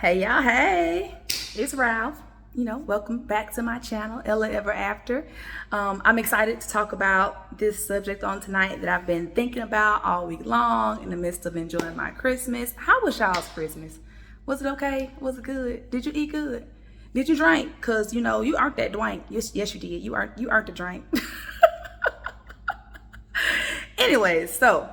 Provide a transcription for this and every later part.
Hey y'all, hey, it's Ralph. Welcome back to my channel, Ella Ever After. I'm excited to talk about this subject on tonight that I've been thinking about all week long in the midst of enjoying my Christmas. How was y'all's Christmas? Was it okay? Was it good? Did you eat good? Did you drink? Because, you aren't that dwank. Yes, you did. You aren't the drink. Anyways, so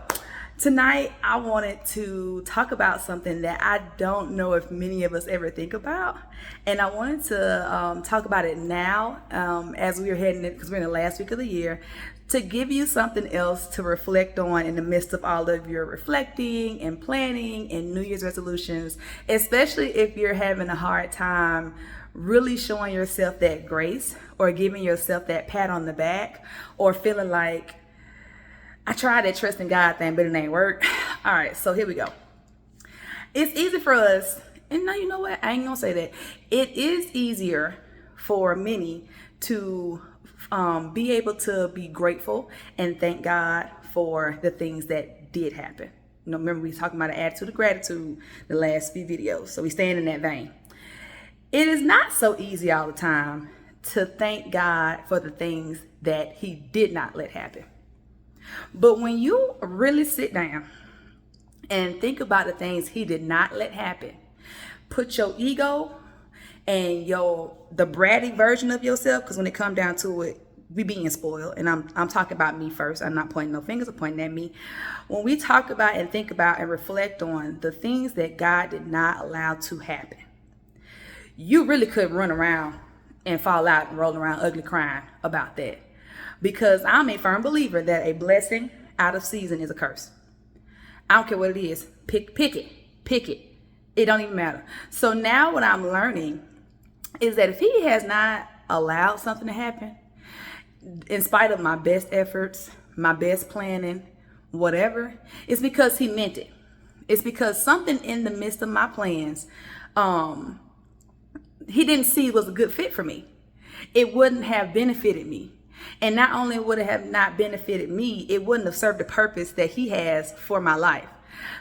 tonight, I wanted to talk about something that I don't know if many of us ever think about. And I wanted to talk about it now as we are heading in, because we're in the last week of the year, to give you something else to reflect on in the midst of all of your reflecting and planning and New Year's resolutions, especially if you're having a hard time really showing yourself that grace or giving yourself that pat on the back or feeling like, I tried that trust in God thing, but it ain't work. All right, so here we go. It's easy for us, and now you know what? I ain't gonna say that. It is easier for many to be able to be grateful and thank God for the things that did happen. Remember we was talking about the attitude of gratitude the last few videos, so we staying in that vein. It is not so easy all the time to thank God for the things that He did not let happen. But when you really sit down and think about the things He did not let happen, put your ego and the bratty version of yourself, because when it comes down to it, we being spoiled, and I'm talking about me first. I'm not pointing no fingers or pointing at me. When we talk about and think about and reflect on the things that God did not allow to happen, you really could run around and fall out and roll around ugly crying about that. Because I'm a firm believer that a blessing out of season is a curse. I don't care what it is. Pick it. It don't even matter. So now what I'm learning is that if He has not allowed something to happen, in spite of my best efforts, my best planning, whatever, it's because He meant it. It's because something in the midst of my plans, He didn't see was a good fit for me. It wouldn't have benefited me. And not only would it have not benefited me, it wouldn't have served the purpose that He has for my life.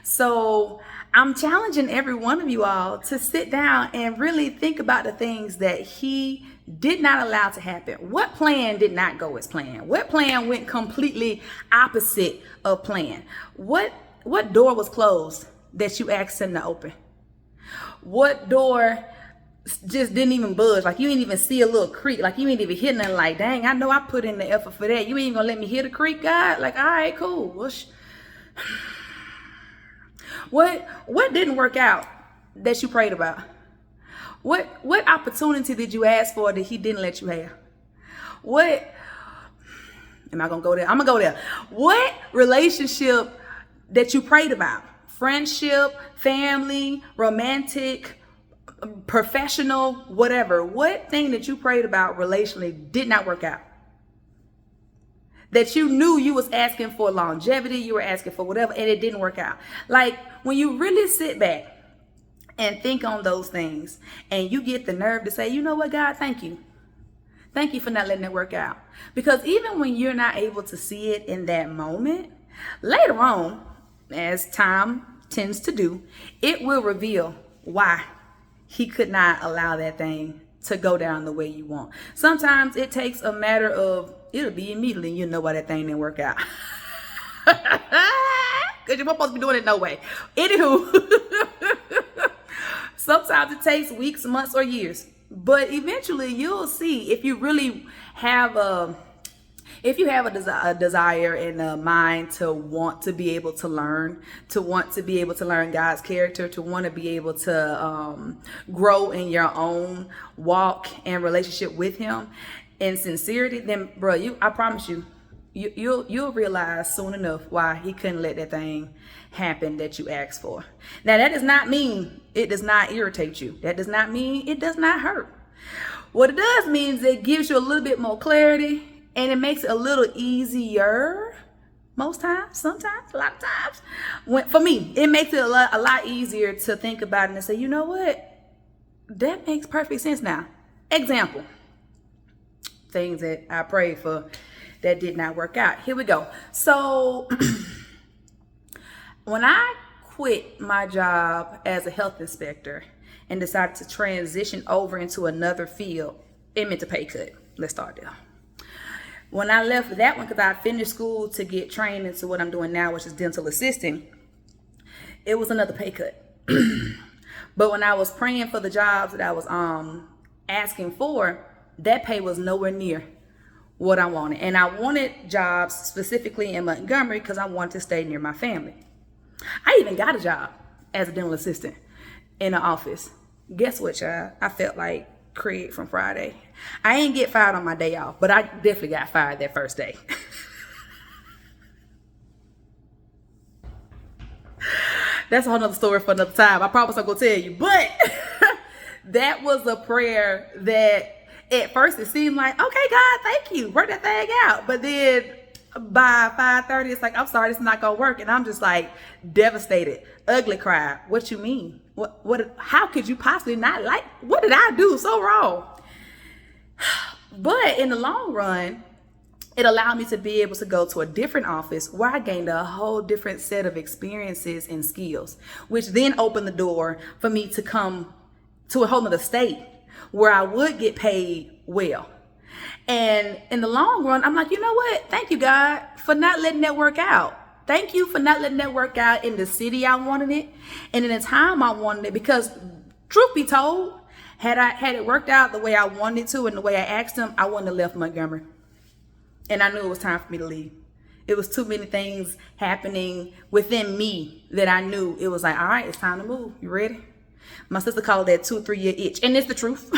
So I'm challenging every one of you all to sit down and really think about the things that He did not allow to happen. What plan did not go as planned? What plan went completely opposite of plan? What door was closed that you asked Him to open? What door just didn't even budge? Like you didn't even see a little creak. Like you ain't even hit nothing. Like, dang, I know I put in the effort for that. You ain't gonna let me hit a creak, God? Like, all right, cool. What didn't work out that you prayed about? What opportunity did you ask for that He didn't let you have? What am I gonna go there? I'm gonna go there. What relationship that you prayed about? Friendship, family, romantic, professional, whatever. What thing that you prayed about relationally did not work out? That you knew you was asking for longevity, you were asking for whatever, and it didn't work out. Like when you really sit back and think on those things and you get the nerve to say, you know what, God, thank you. Thank you for not letting it work out. Because even when you're not able to see it in that moment, later on, as time tends to do, it will reveal why He could not allow that thing to go down the way you want. Sometimes it takes a matter of, it'll be immediately, you know why that thing didn't work out. Because you weren't supposed to be doing it no way. Anywho, sometimes it takes weeks, months, or years. But eventually you'll see if you really have a desire and a mind to want to be able to learn, God's character, to want to be able to grow in your own walk and relationship with Him in sincerity, then bro, I promise you'll realize soon enough why He couldn't let that thing happen that you asked for. Now that does not mean it does not irritate you. That does not mean it does not hurt. What it does mean is it gives you a little bit more clarity. And it makes it a little easier most times, sometimes, a lot of times. For me, it makes it a lot easier to think about it and say, you know what? That makes perfect sense now. Example, things that I prayed for that did not work out. Here we go. So when I quit my job as a health inspector and decided to transition over into another field, it meant a pay cut. Let's start there. When I left that one, because I finished school to get trained into what I'm doing now, which is dental assisting, it was another pay cut. But when I was praying for the jobs that I was asking for, that pay was nowhere near what I wanted. And I wanted jobs specifically in Montgomery because I wanted to stay near my family. I even got a job as a dental assistant in an office. Guess what, child? I felt like Craig from Friday. I ain't get fired on my day off, but I definitely got fired that first day. That's a whole nother story for another time. I promise I'm gonna tell you. But that was a prayer that at first it seemed like, okay, God, thank you. Work that thing out. But then by 5:30, it's like, I'm sorry, it's not gonna work. And I'm just like devastated, ugly cry. What you mean? How could you possibly not like, what did I do so wrong? But in the long run, it allowed me to be able to go to a different office where I gained a whole different set of experiences and skills, which then opened the door for me to come to a whole nother state where I would get paid well. And in the long run, I'm like, you know what? Thank you, God, for not letting that work out. Thank you for not letting that work out in the city I wanted it and in the time I wanted it. Because truth be told, had it worked out the way I wanted it to and the way I asked him, I wouldn't have left Montgomery. And I knew it was time for me to leave. It was too many things happening within me that I knew it was like, all right, it's time to move. You ready? My sister called that 2 or 3 year itch. And it's the truth.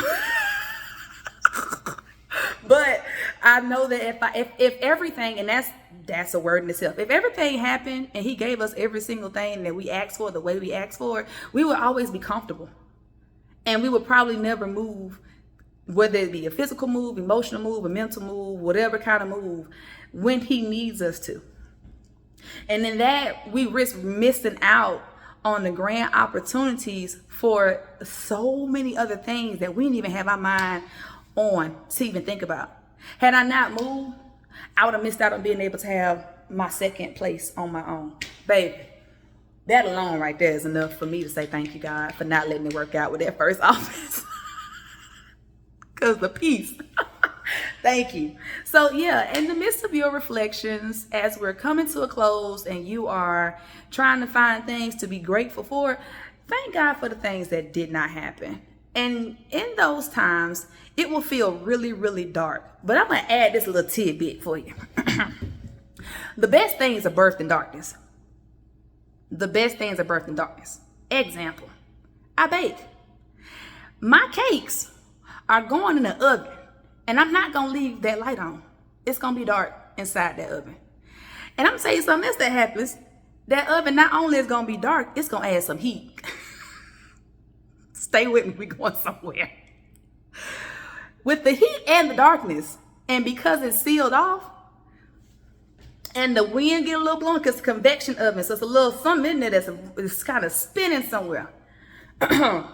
But I know that if everything, and that's a word in itself, if everything happened and he gave us every single thing that we asked for the way we asked for it, we would always be comfortable. And we would probably never move, whether it be a physical move, emotional move, a mental move, whatever kind of move, when he needs us to. And in that, we risk missing out on the grand opportunities for so many other things that we didn't even have our mind on to even think about. Had I not moved, I would have missed out on being able to have my second place on my own. Baby, that alone right there is enough for me to say thank you, God, for not letting it work out with that first office. Because the peace. Thank you. So yeah, in the midst of your reflections, as we're coming to a close and you are trying to find things to be grateful for, thank God for the things that did not happen. And in those times, it will feel really, really dark. But I'm going to add this little tidbit for you. The best things are birthed in darkness. The best things are birthed in darkness. Example, I bake. My cakes are going in the oven. And I'm not going to leave that light on. It's going to be dark inside that oven. And I'm going to tell you something else that happens. That oven not only is going to be dark, it's going to add some heat. Stay with me, we're going somewhere. With the heat and the darkness, and because it's sealed off, and the wind get a little blowing, because it's a convection oven, so it's a little something in there that's kind of spinning somewhere. And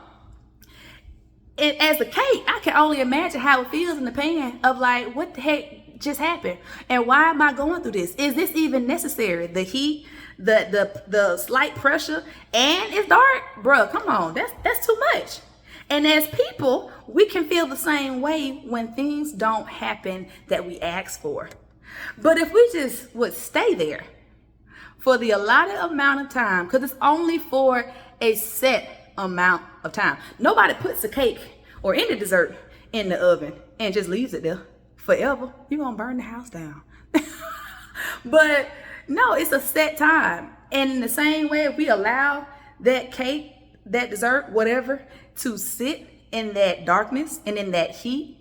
as a cake, I can only imagine how it feels in the pan of like, what the heck just happened? And why am I going through this? Is this even necessary? The heat, the slight pressure, and it's dark, bruh, come on, that's too much. And as people, we can feel the same way when things don't happen that we ask for. But if we just would stay there for the allotted amount of time, because it's only for a set amount of time. Nobody puts a cake or any dessert in the oven and just leaves it there forever. You're going to burn the house down. But no, it's a set time. And in the same way, if we allow that cake, that dessert, whatever, to sit in that darkness and in that heat,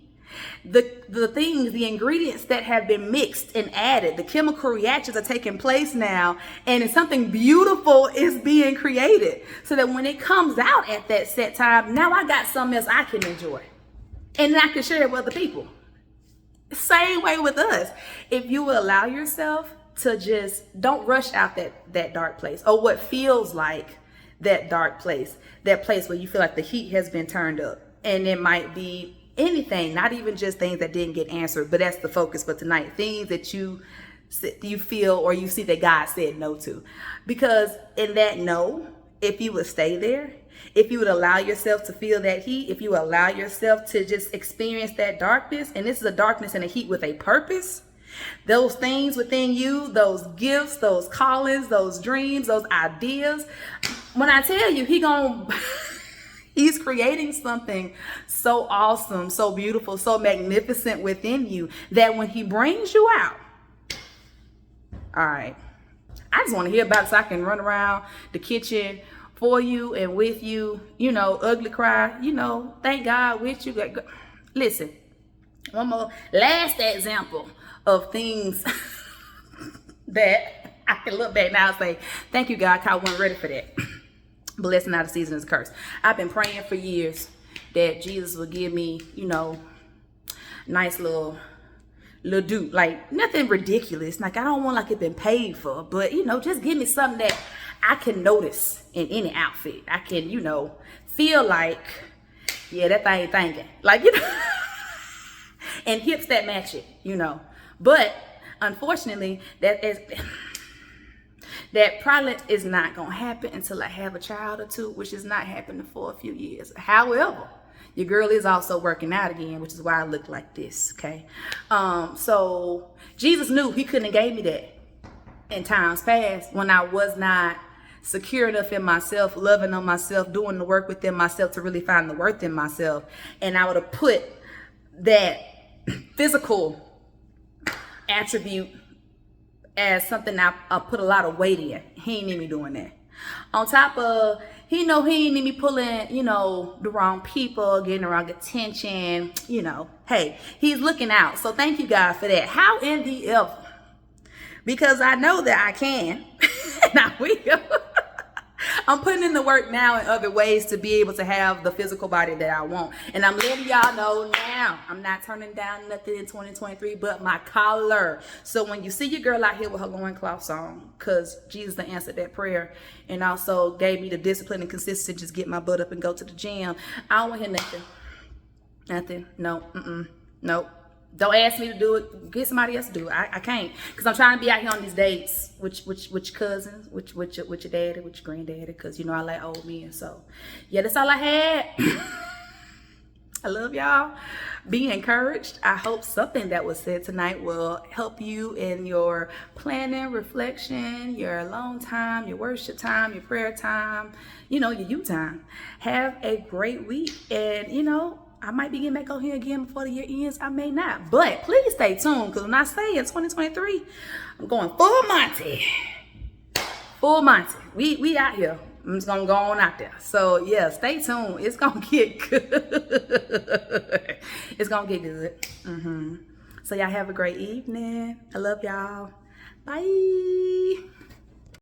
the things, the ingredients that have been mixed and added, the chemical reactions are taking place now, and something beautiful is being created so that when it comes out at that set time, now I got something else I can enjoy and I can share it with other people. Same way with us. If you will allow yourself to just don't rush out that dark place, or what feels like that dark place, that place where you feel like the heat has been turned up, and it might be anything, not even just things that didn't get answered, but that's the focus for tonight. Things that you you feel or you see that God said no to. Because in that no, if you would stay there, if you would allow yourself to feel that heat, if you allow yourself to just experience that darkness, and this is a darkness and a heat with a purpose, those things within you, those gifts, those callings, those dreams, those ideas, when I tell you, he's creating something so awesome, so beautiful, so magnificent within you that when he brings you out, all right, I just want to hear about it so I can run around the kitchen for you and with you, ugly cry, thank God with you. Listen, one more last example of things that I can look back now and say, thank you, God, 'cause I wasn't ready for that. Blessing not a season is a curse. I've been praying for years that Jesus will give me, nice little do, like nothing ridiculous. Like I don't want like it been paid for, but just give me something that I can notice in any outfit. I can, feel like, yeah, that thing thinking. Like, and hips that match it, But unfortunately, that probably is not going to happen until I have a child or two, which is not happening for a few years. However, your girl is also working out again, which is why I look like this, okay? So Jesus knew he couldn't have gave me that in times past when I was not secure enough in myself, loving on myself, doing the work within myself to really find the worth in myself. And I would have put that physical attribute as something I put a lot of weight in. He ain't need me doing that. On top of, he ain't need me pulling, the wrong people, getting the wrong attention, Hey, he's looking out. So thank you, God, for that. How in the ever? Because I know that I can, and I will. I'm putting in the work now in other ways to be able to have the physical body that I want. And I'm letting y'all know now, I'm not turning down nothing in 2023 but my collar. So when you see your girl out here with her loincloths on, because Jesus answered that prayer and also gave me the discipline and consistency to just get my butt up and go to the gym, I don't want to hear nothing. Nothing. No. Nope. Don't ask me to do it. Get somebody else to do it. I can't, because I'm trying to be out here on these dates with cousins, with your daddy, with your granddaddy, because I like old men. So yeah, that's all I had. I love y'all. Be encouraged. I hope something that was said tonight will help you in your planning, reflection, your alone time, your worship time, your prayer time, your you time. Have a great week, and I might be getting back on here again before the year ends. I may not. But please stay tuned, because when I say in 2023, I'm going full Monty. Full Monty. We out here. I'm just going to go on out there. So, yeah, stay tuned. It's going to get good. It's going to get good. So, y'all have a great evening. I love y'all. Bye.